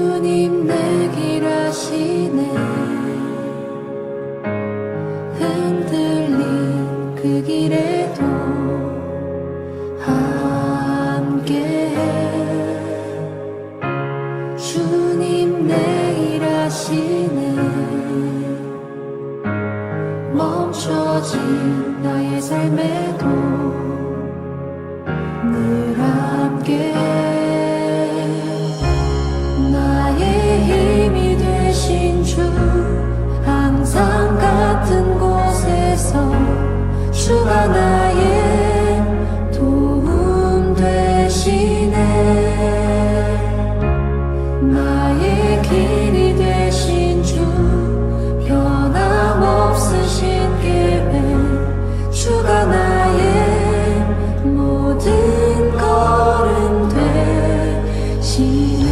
주님 내 길 아시네. 흔들린 그 길에도 함께해. 주님 내 길 아시네. 멈춰진 나의 삶에도 늘 함께해. 나의 힘이 되신 주, 항상 같은 곳에서 주가 나의 도움 되시네. 나의 길이 되신 주, 변함없으신 계획, 주가 나의 모든 걸음 되시네.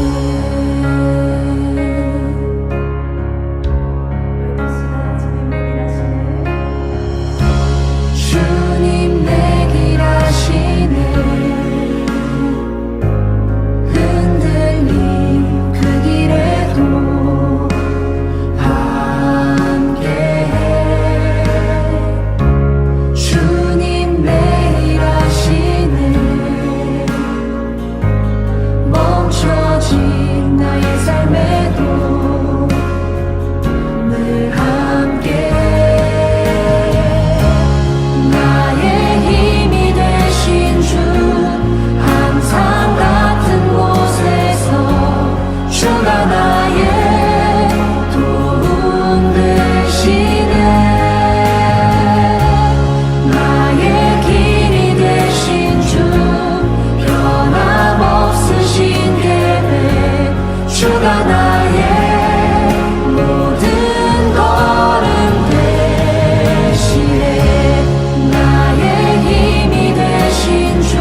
주님 내 길 아시네. 흔들린 그 길에도 함께해. 주님 내 길 아시네. 멈춰진 나의 삶에도 늘 함께해. 나의 힘이 되신 주, 항상 같은 곳에서 주가 나의 도움 되시네. 나의 길이 되신 주, 변함없으신 계획, 주가 나의 모든 걸음 되시네. 나의 힘이 되신 주,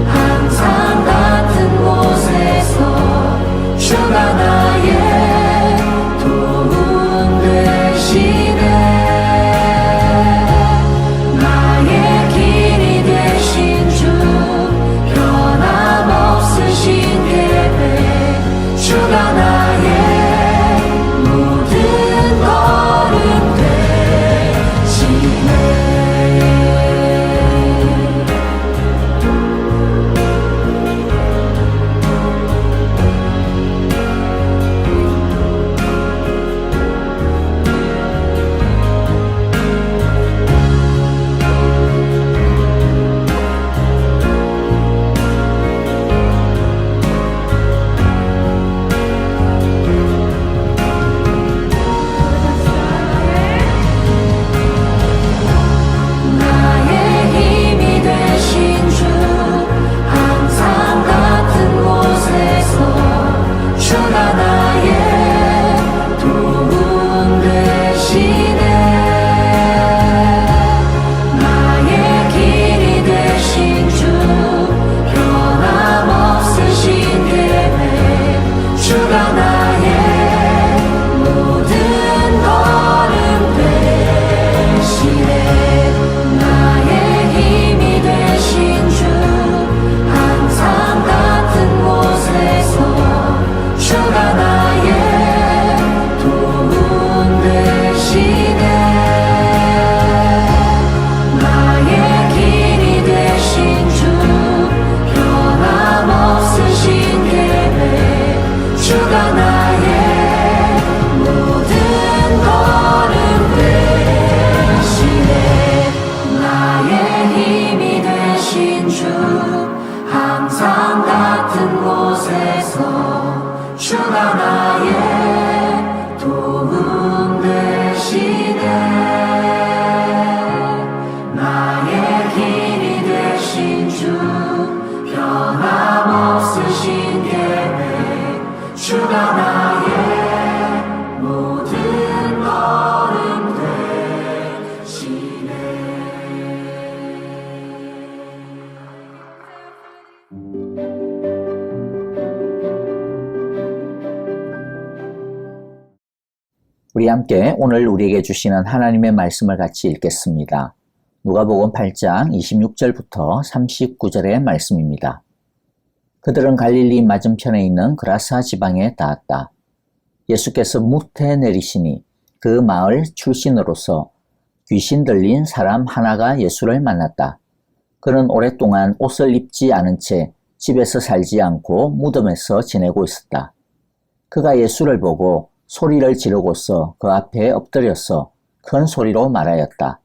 항상 같은 곳에서 주가 나의 도움 되시네. 나의 길이 되신 주, 변함없으신 계획, 주가 나의 모든 걸음 되시네. 나의 힘이 되신 주, 항상 같은 곳에서 주가 나의 도움 되시네. 나의 길이 되신 주, 변함없으신 계획, 주가 나의 모든 걸음 되시네. 나의 힘이 되신 주, 항상 같은 곳에서 주가 나의 도움 되시네. 나의 길이 되신 주, 변함없으신 계획, 주가 나의 모든 걸음 되시네. 나의 힘이 되신 주, 항상 같은 곳에서 주가 나의 도움 되시네. 나의 길이 되신 주, 변함없으신 계획, 주가 나의 모든 걸음 되시네. 우리 함께 오늘 우리에게 주시는 하나님의 말씀을 같이 읽겠습니다. 누가복음 8장 26절부터 39절의 말씀입니다. 그들은 갈릴리 맞은편에 있는 그라사 지방에 닿았다. 예수께서 무태 내리시니 그 마을 출신으로서 귀신 들린 사람 하나가 예수를 만났다. 그는 오랫동안 옷을 입지 않은 채 집에서 살지 않고 무덤에서 지내고 있었다. 그가 예수를 보고 소리를 지르고서 그 앞에 엎드려서 큰 소리로 말하였다.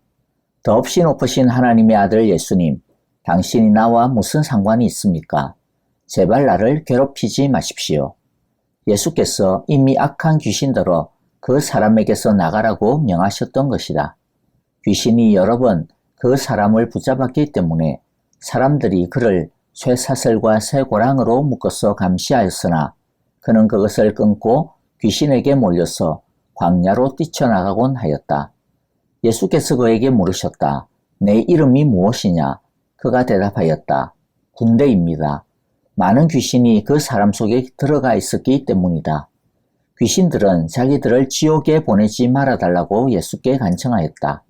더없이 높으신 하나님의 아들 예수님, 당신이 나와 무슨 상관이 있습니까? 제발 나를 괴롭히지 마십시오. 예수께서 이미 악한 귀신들어 그 사람에게서 나가라고 명하셨던 것이다. 귀신이 여러 번 그 사람을 붙잡았기 때문에 사람들이 그를 쇠사슬과 쇠고랑으로 묶어서 감시하였으나 그는 그것을 끊고 귀신에게 몰려서 광야로 뛰쳐나가곤 하였다. 예수께서 그에게 물으셨다. 내 이름이 무엇이냐? 그가 대답하였다. 군대입니다. 많은 귀신이 그 사람 속에 들어가 있었기 때문이다. 귀신들은 자기들을 지옥에 보내지 말아달라고 예수께 간청하였다.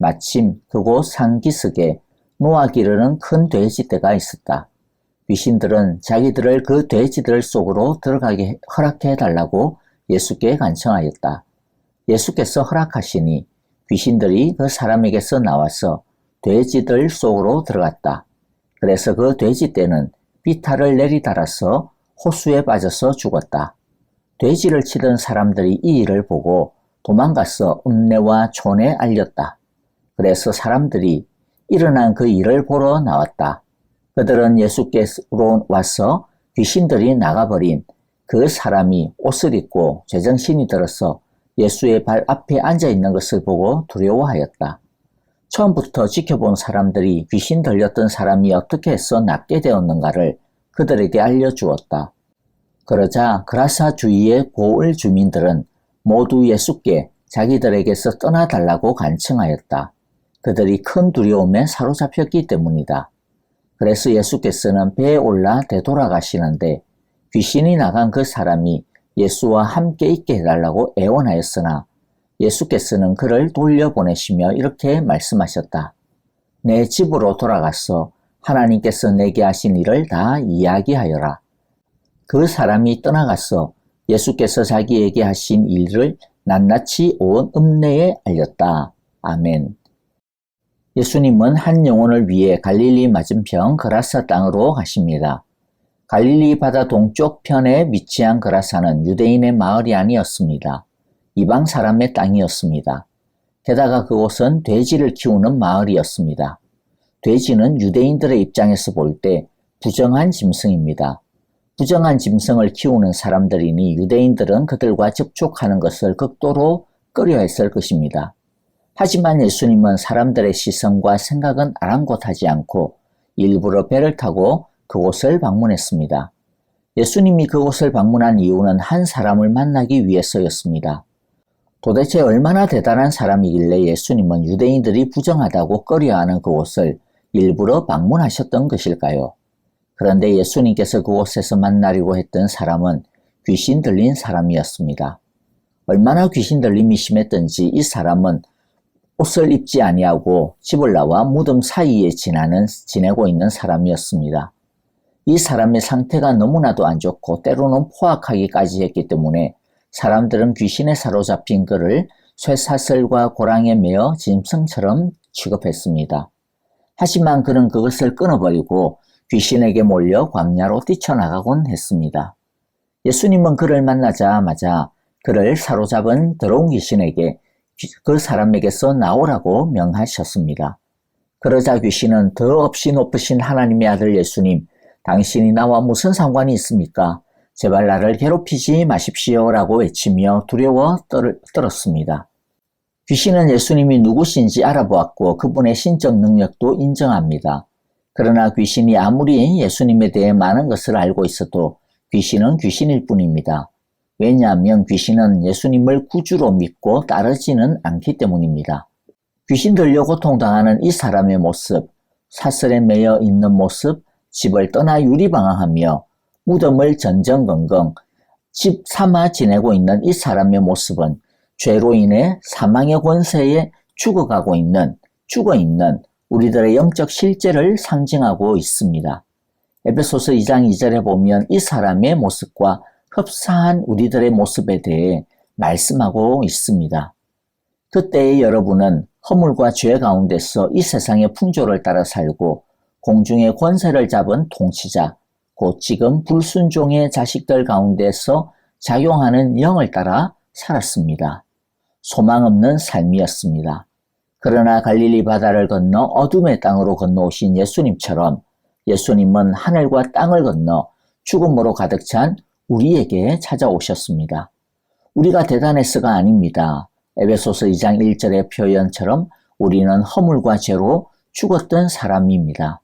마침 그곳 상기슭에 노아 기르는 큰 돼지떼가 있었다. 귀신들은 자기들을 그 돼지들 속으로 들어가게 허락해달라고 예수께 간청하였다. 예수께서 허락하시니 귀신들이 그 사람에게서 나와서 돼지들 속으로 들어갔다. 그래서 그 돼지떼는 비탈을 내리달아서 호수에 빠져서 죽었다. 돼지를 치던 사람들이 이 일을 보고 도망가서 읍내와 촌에 알렸다. 그래서 사람들이 일어난 그 일을 보러 나왔다. 그들은 예수께로 와서 귀신들이 나가버린 그 사람이 옷을 입고 제정신이 들어서 예수의 발 앞에 앉아있는 것을 보고 두려워하였다. 처음부터 지켜본 사람들이 귀신 들렸던 사람이 어떻게 해서 낫게 되었는가를 그들에게 알려주었다. 그러자 그라사 주위의 고을 주민들은 모두 예수께 자기들에게서 떠나달라고 간청하였다. 그들이 큰 두려움에 사로잡혔기 때문이다. 그래서 예수께서는 배에 올라 되돌아가시는데 귀신이 나간 그 사람이 예수와 함께 있게 해달라고 애원하였으나 예수께서는 그를 돌려보내시며 이렇게 말씀하셨다. 내 집으로 돌아가서 하나님께서 내게 하신 일을 다 이야기하여라. 그 사람이 떠나가서 예수께서 자기에게 하신 일을 낱낱이 온 읍내에 알렸다. 아멘. 예수님은 한 영혼을 위해 갈릴리 맞은편 그라사 땅으로 가십니다. 갈릴리 바다 동쪽 편에 위치한 그라사는 유대인의 마을이 아니었습니다. 이방 사람의 땅이었습니다. 게다가 그곳은 돼지를 키우는 마을이었습니다. 돼지는 유대인들의 입장에서 볼 때 부정한 짐승입니다. 부정한 짐승을 키우는 사람들이니 유대인들은 그들과 접촉하는 것을 극도로 꺼려했을 것입니다. 하지만 예수님은 사람들의 시선과 생각은 아랑곳하지 않고 일부러 배를 타고 그곳을 방문했습니다. 예수님이 그곳을 방문한 이유는 한 사람을 만나기 위해서였습니다. 도대체 얼마나 대단한 사람이길래 예수님은 유대인들이 부정하다고 꺼려하는 그곳을 일부러 방문하셨던 것일까요? 그런데 예수님께서 그곳에서 만나려고 했던 사람은 귀신 들린 사람이었습니다. 얼마나 귀신 들림이 심했던지 이 사람은 옷을 입지 아니하고 집을 나와 무덤 사이에 지내고 있는 사람이었습니다. 이 사람의 상태가 너무나도 안 좋고 때로는 포악하기까지 했기 때문에 사람들은 귀신에 사로잡힌 그를 쇠사슬과 고랑에 매어 짐승처럼 취급했습니다. 하지만 그는 그것을 끊어버리고 귀신에게 몰려 광야로 뛰쳐나가곤 했습니다. 예수님은 그를 만나자마자 그를 사로잡은 더러운 귀신에게 그 사람에게서 나오라고 명하셨습니다. 그러자 귀신은 더없이 높으신 하나님의 아들 예수님, 당신이 나와 무슨 상관이 있습니까? 제발 나를 괴롭히지 마십시오 라고 외치며 두려워 떨었습니다. 귀신은 예수님이 누구신지 알아보았고 그분의 신적 능력도 인정합니다. 그러나 귀신이 아무리 예수님에 대해 많은 것을 알고 있어도 귀신은 귀신일 뿐입니다. 왜냐하면 귀신은 예수님을 구주로 믿고 따르지는 않기 때문입니다. 귀신 들려 고통당하는 이 사람의 모습, 사슬에 매여 있는 모습, 집을 떠나 유리방황하며 무덤을 전전긍긍 집 삼아 지내고 있는 이 사람의 모습은 죄로 인해 사망의 권세에 죽어있는 우리들의 영적 실제를 상징하고 있습니다. 에베소서 2장 2절에 보면 이 사람의 모습과 흡사한 우리들의 모습에 대해 말씀하고 있습니다. 그때의 여러분은 허물과 죄 가운데서 이 세상의 풍조를 따라 살고 공중의 권세를 잡은 통치자, 곧 지금 불순종의 자식들 가운데서 작용하는 영을 따라 살았습니다. 소망 없는 삶이었습니다. 그러나 갈릴리 바다를 건너 어둠의 땅으로 건너오신 예수님처럼 예수님은 하늘과 땅을 건너 죽음으로 가득 찬 우리에게 찾아오셨습니다. 우리가 대단해서가 아닙니다. 에베소서 2장 1절의 표현처럼 우리는 허물과 죄로 죽었던 사람입니다.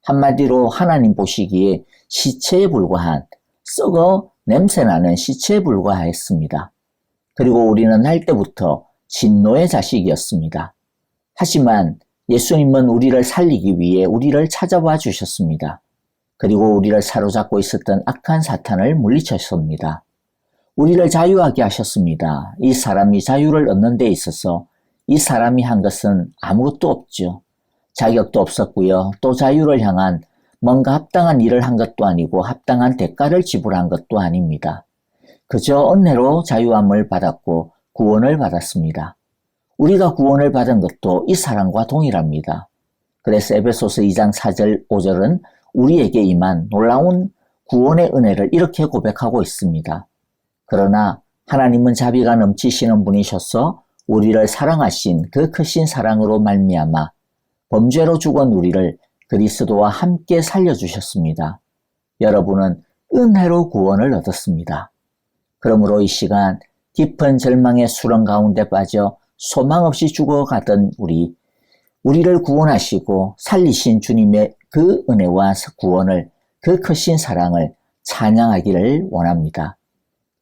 한마디로 하나님 보시기에 시체에 불과한, 썩어 냄새나는 시체에 불과했습니다. 그리고 우리는 날 때부터 진노의 자식이었습니다. 하지만 예수님은 우리를 살리기 위해 우리를 찾아와 주셨습니다. 그리고 우리를 사로잡고 있었던 악한 사탄을 물리쳤습니다. 우리를 자유하게 하셨습니다. 이 사람이 자유를 얻는 데 있어서 이 사람이 한 것은 아무것도 없죠. 자격도 없었고요. 또 자유를 향한 뭔가 합당한 일을 한 것도 아니고 합당한 대가를 지불한 것도 아닙니다. 그저 은혜로 자유함을 받았고 구원을 받았습니다. 우리가 구원을 받은 것도 이 사랑과 동일합니다. 그래서 에베소서 2장 4절 5절은 우리에게 임한 놀라운 구원의 은혜를 이렇게 고백하고 있습니다. 그러나 하나님은 자비가 넘치시는 분이셔서 우리를 사랑하신 그 크신 사랑으로 말미암아 범죄로 죽은 우리를 그리스도와 함께 살려주셨습니다. 여러분은 은혜로 구원을 얻었습니다. 그러므로 이 시간 깊은 절망의 수렁 가운데 빠져 소망 없이 죽어가던 우리를 구원하시고 살리신 주님의 그 은혜와 구원을, 그 크신 사랑을 찬양하기를 원합니다.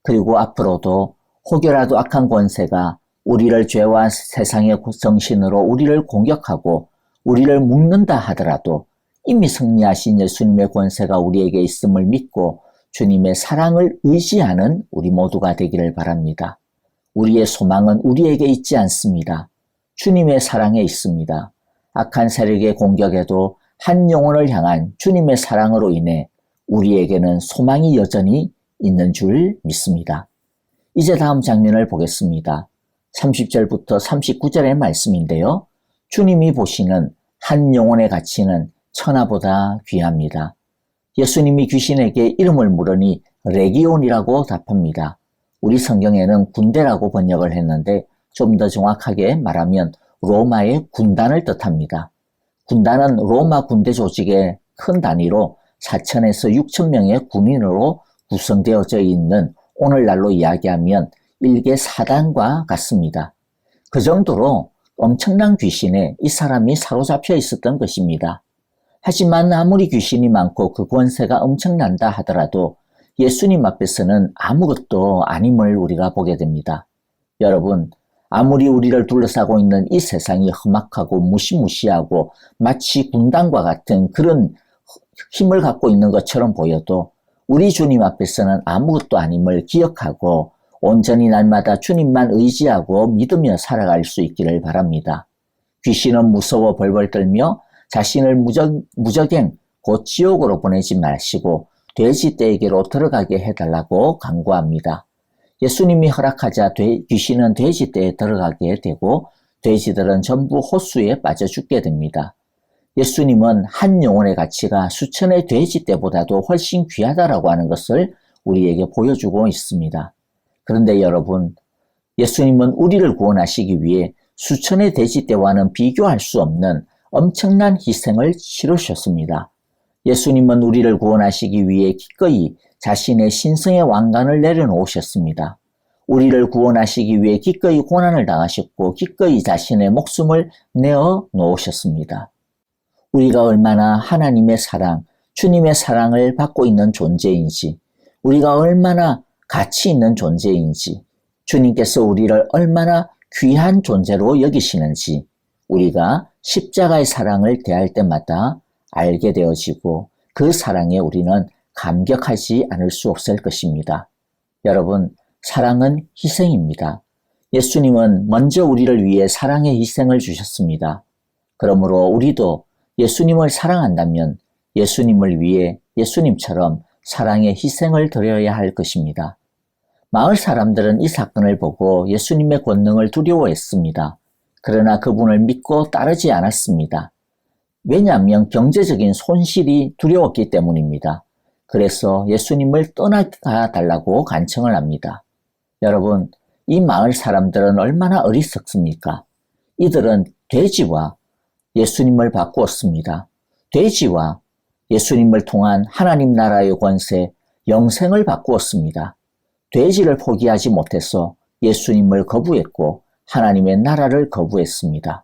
그리고 앞으로도 혹여라도 악한 권세가 우리를 죄와 세상의 정신으로 우리를 공격하고 우리를 묶는다 하더라도 이미 승리하신 예수님의 권세가 우리에게 있음을 믿고 주님의 사랑을 의지하는 우리 모두가 되기를 바랍니다. 우리의 소망은 우리에게 있지 않습니다. 주님의 사랑에 있습니다. 악한 세력의 공격에도 한 영혼을 향한 주님의 사랑으로 인해 우리에게는 소망이 여전히 있는 줄 믿습니다. 이제 다음 장면을 보겠습니다. 30절부터 39절의 말씀인데요. 주님이 보시는 한 영혼의 가치는 천하보다 귀합니다. 예수님이 귀신에게 이름을 물으니 레기온이라고 답합니다. 우리 성경에는 군대라고 번역을 했는데 좀 더 정확하게 말하면 로마의 군단을 뜻합니다. 군단은 로마 군대 조직의 큰 단위로 4천에서 6천 명의 군인으로 구성되어져 있는 오늘날로 이야기하면 일개 사단과 같습니다. 그 정도로 엄청난 귀신에 이 사람이 사로잡혀 있었던 것입니다. 하지만 아무리 귀신이 많고 그 권세가 엄청난다 하더라도 예수님 앞에서는 아무것도 아님을 우리가 보게 됩니다. 여러분, 아무리 우리를 둘러싸고 있는 이 세상이 험악하고 무시무시하고 마치 군단과 같은 그런 힘을 갖고 있는 것처럼 보여도 우리 주님 앞에서는 아무것도 아님을 기억하고 온전히 날마다 주님만 의지하고 믿으며 살아갈 수 있기를 바랍니다. 귀신은 무서워 벌벌 떨며 자신을 무적행 곧 지옥으로 보내지 마시고 돼지떼에게로 들어가게 해달라고 간구합니다. 예수님이 허락하자 귀신은 돼지떼에 들어가게 되고 돼지들은 전부 호수에 빠져 죽게 됩니다. 예수님은 한 영혼의 가치가 수천의 돼지떼보다도 훨씬 귀하다라고 하는 것을 우리에게 보여주고 있습니다. 그런데 여러분, 예수님은 우리를 구원하시기 위해 수천의 돼지떼와는 비교할 수 없는 엄청난 희생을 치르셨습니다. 예수님은 우리를 구원하시기 위해 기꺼이 자신의 신성의 왕관을 내려놓으셨습니다. 우리를 구원하시기 위해 기꺼이 고난을 당하셨고 기꺼이 자신의 목숨을 내어 놓으셨습니다. 우리가 얼마나 하나님의 사랑, 주님의 사랑을 받고 있는 존재인지, 우리가 얼마나 가치 있는 존재인지, 주님께서 우리를 얼마나 귀한 존재로 여기시는지 우리가 십자가의 사랑을 대할 때마다 알게 되어지고 그 사랑에 우리는 감격하지 않을 수 없을 것입니다. 여러분, 사랑은 희생입니다. 예수님은 먼저 우리를 위해 사랑의 희생을 주셨습니다. 그러므로 우리도 예수님을 사랑한다면 예수님을 위해 예수님처럼 사랑의 희생을 드려야 할 것입니다. 마을 사람들은 이 사건을 보고 예수님의 권능을 두려워했습니다. 그러나 그분을 믿고 따르지 않았습니다. 왜냐하면 경제적인 손실이 두려웠기 때문입니다. 그래서 예수님을 떠나가 달라고 간청을 합니다. 여러분, 이 마을 사람들은 얼마나 어리석습니까? 이들은 돼지와 예수님을 바꾸었습니다. 돼지와 예수님을 통한 하나님 나라의 권세, 영생을 바꾸었습니다. 돼지를 포기하지 못해서 예수님을 거부했고 하나님의 나라를 거부했습니다.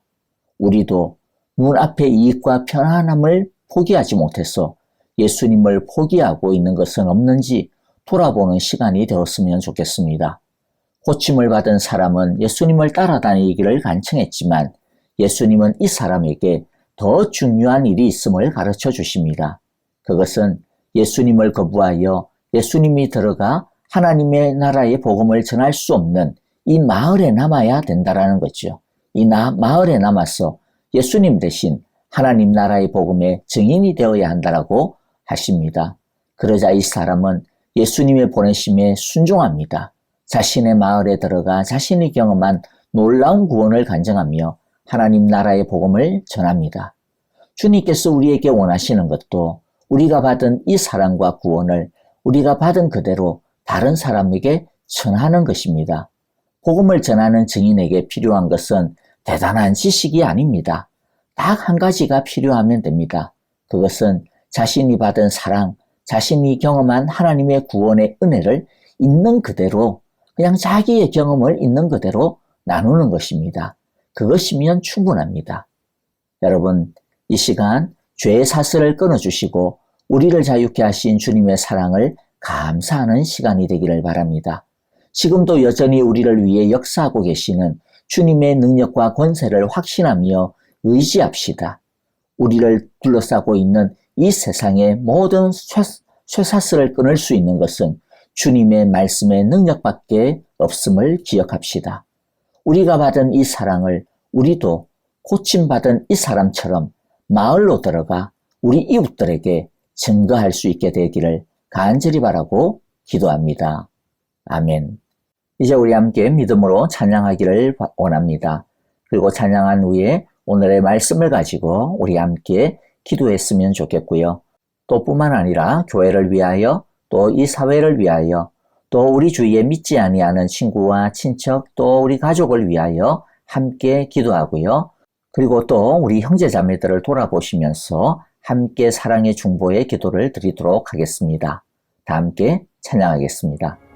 우리도 눈앞의 이익과 편안함을 포기하지 못해서 예수님을 포기하고 있는 것은 없는지 돌아보는 시간이 되었으면 좋겠습니다. 고침을 받은 사람은 예수님을 따라다니기를 간청했지만 예수님은 이 사람에게 더 중요한 일이 있음을 가르쳐 주십니다. 그것은 예수님을 거부하여 예수님이 들어가 하나님의 나라의 복음을 전할 수 없는 이 마을에 남아야 된다라는 거죠. 이 마을에 남아서 예수님 대신 하나님 나라의 복음의 증인이 되어야 한다라고 하십니다. 그러자 이 사람은 예수님의 보내심에 순종합니다. 자신의 마을에 들어가 자신이 경험한 놀라운 구원을 간증하며 하나님 나라의 복음을 전합니다. 주님께서 우리에게 원하시는 것도 우리가 받은 이 사랑과 구원을 우리가 받은 그대로 다른 사람에게 전하는 것입니다. 복음을 전하는 증인에게 필요한 것은 대단한 지식이 아닙니다. 딱 한 가지가 필요하면 됩니다. 그것은 자신이 받은 사랑, 자신이 경험한 하나님의 구원의 은혜를 있는 그대로 그냥 자기의 경험을 있는 그대로 나누는 것입니다. 그것이면 충분합니다. 여러분, 이 시간 죄의 사슬을 끊어주시고 우리를 자유케 하신 주님의 사랑을 감사하는 시간이 되기를 바랍니다. 지금도 여전히 우리를 위해 역사하고 계시는 주님의 능력과 권세를 확신하며 의지합시다. 우리를 둘러싸고 있는 이 세상의 모든 쇠사슬을 끊을 수 있는 것은 주님의 말씀의 능력밖에 없음을 기억합시다. 우리가 받은 이 사랑을 우리도 고침받은 이 사람처럼 마을로 들어가 우리 이웃들에게 증거할 수 있게 되기를 간절히 바라고 기도합니다. 아멘. 이제 우리 함께 믿음으로 찬양하기를 원합니다. 그리고 찬양한 후에 오늘의 말씀을 가지고 우리 함께 기도했으면 좋겠고요. 또 뿐만 아니라 교회를 위하여 또 이 사회를 위하여 또 우리 주위에 믿지 아니하는 친구와 친척 또 우리 가족을 위하여 함께 기도하고요. 그리고 또 우리 형제자매들을 돌아보시면서 함께 사랑의 중보의 기도를 드리도록 하겠습니다. 다 함께 찬양하겠습니다.